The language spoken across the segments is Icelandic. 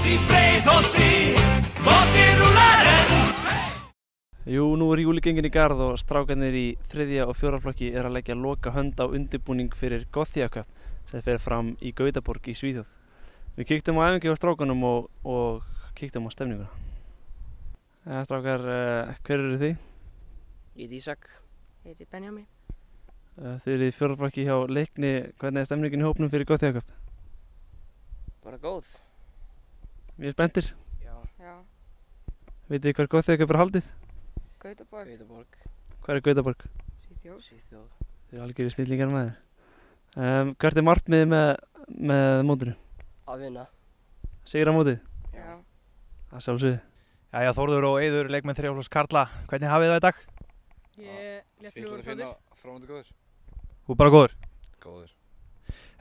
í Breiðholti, mótið rúlar enn. Jú, nú júli gengin í garð og strákarnir í 3. og 4. flokki að leggja loka hönd á undirbúning fyrir Gothia Cup sem fer fram í Gautaborg í Svíþjóð. Við kíktum á æfingu á strákunum og kíktum á stemninguna. Strákar, hver eru þið? Ég heiti Ísak. Ég heiti Benjamín. Þið eru í 4. flokki hjá Leikni. Hvernig stemningin í hópnum fyrir Gothia Cup? Bara góð. Mjög spenntir. Já. Vitið þið hver Gothia Cup haldið? Gautaborg. Hver er Gautaborg? Svíþjóð. Þið eru algjörði snillingar með þér. Hvert er markmiðið með mótinu? Að vinna. Sigra mótið? Já. Það sjálfsögðu. Jæja, Þórður og Eiður, leikmenn 3. flokks karla. Hvernig hafið þið það í dag? Ég létt flugur flottir. Frámandi góður. Þú bara góður? Góður.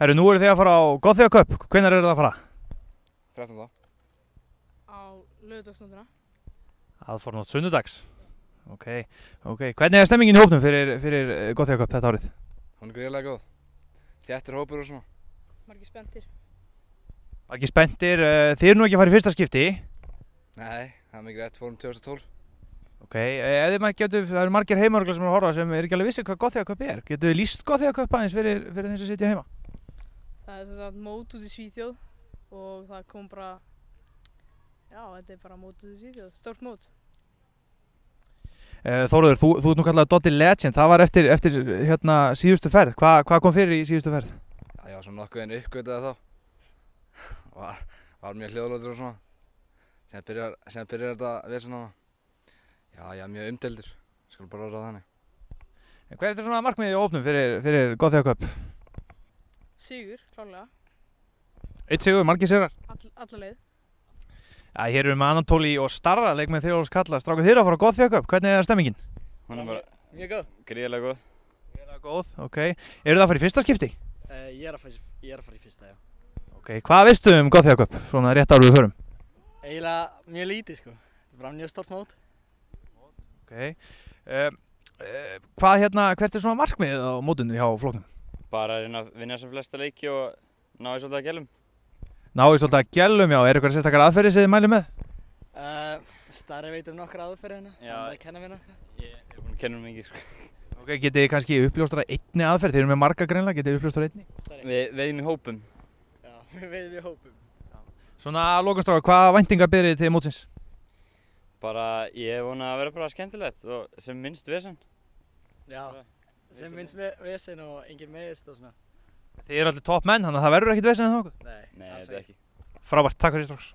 Herru, nú eru þið að fara á Gothia Cup. Hvenær eru það að fara? 13. Á laugardagsnóttina. Aðfarnótt sunnudags. Ok. Hvernig er stemmingin í hópnum fyrir Gothia Cup þetta árið? Hún er gríðarlega góð. Þéttur hópur og svona. Margir spenntir. Margir spenntir. Þið eru nú ekki að fara í fyrsta skipti? Nei, það er mikið rétt, fórum 2012. Ok, það eru margir heimaörglar sem eru að horfa sem er ekki alveg vissi hvað Gothia Cup er. Getur þið lýst Gothia Cup aðeins fyrir þeim sem sitja heima? Það er sem sagt mót út í Svíþjóð og það kom bara, þetta er bara mót út í Svíþjóð, stórt mót. Þórður, þú ert nú kallað Doddi Legend, það var eftir síðustu ferð. Hvað kom fyrir í síðustu ferð? Já, ég var svona nokkuð uppgötaði þá. Var mjög hljóðlátur og svona. Síðan byrjar þetta vesen hana. Já, ég er mjög umdeildur, skal bara orða það þannig. Hver er þetta svona markmiðið í hópnum fyrir Gothia Cup? Sigur, klárlega. Eitt sigur, margir sigrar? Alla leið. Já, hér erum við með Anatoli og Starra, leikmenn 3. flokks karla. Strákar, þið eru að fara á Gothia Cup, hvernig er stemmingin? Hún er bara Mjög góð. gríðarlega góð. Gríðarlega góð, ok. Eru það að fara í fyrsta skipti? Ég er að fara í fyrsta, já. Ok, hvað veistu um Gothia Cup, svona rétt áður við förum? Eiginlega mjög lítið, sko. Það er bara mjög stórt mót. Ok. Hvert er svona markmiðið á mótinu hjá flokknum? Bara að reyna að vinna sem flesta leiki og ná í svolítið að gælum. Ná í svolítið að gælum, já. Er eitthvað sérstakar aðferðir sem þið mælið með? Starri veit nokkra aðferðina. Já. Hann er að kenna mér nokkra. Ég er búinn að kenna hún mikið, sko. Ok, getið þið kannski uppljóstrað einni aðferð? Þið eru með marga greinlega, getið þið uppljóstrað einni? Við veiðum í hópum. Já, við veiðum í hópum. Svona að lokastrákar, hvaða væntingar byrðið til mótsins? Bara, ég vona að vera bara skemmtilegt og sem minnst vesen. Já, sem minnst vesen og engin meðist og svona. Þið eru allir topp menn, þannig að það verður ekkert vesen en þá okkur? Nei, Nei, þetta er ekki. Frábært, takk fyrir strákar.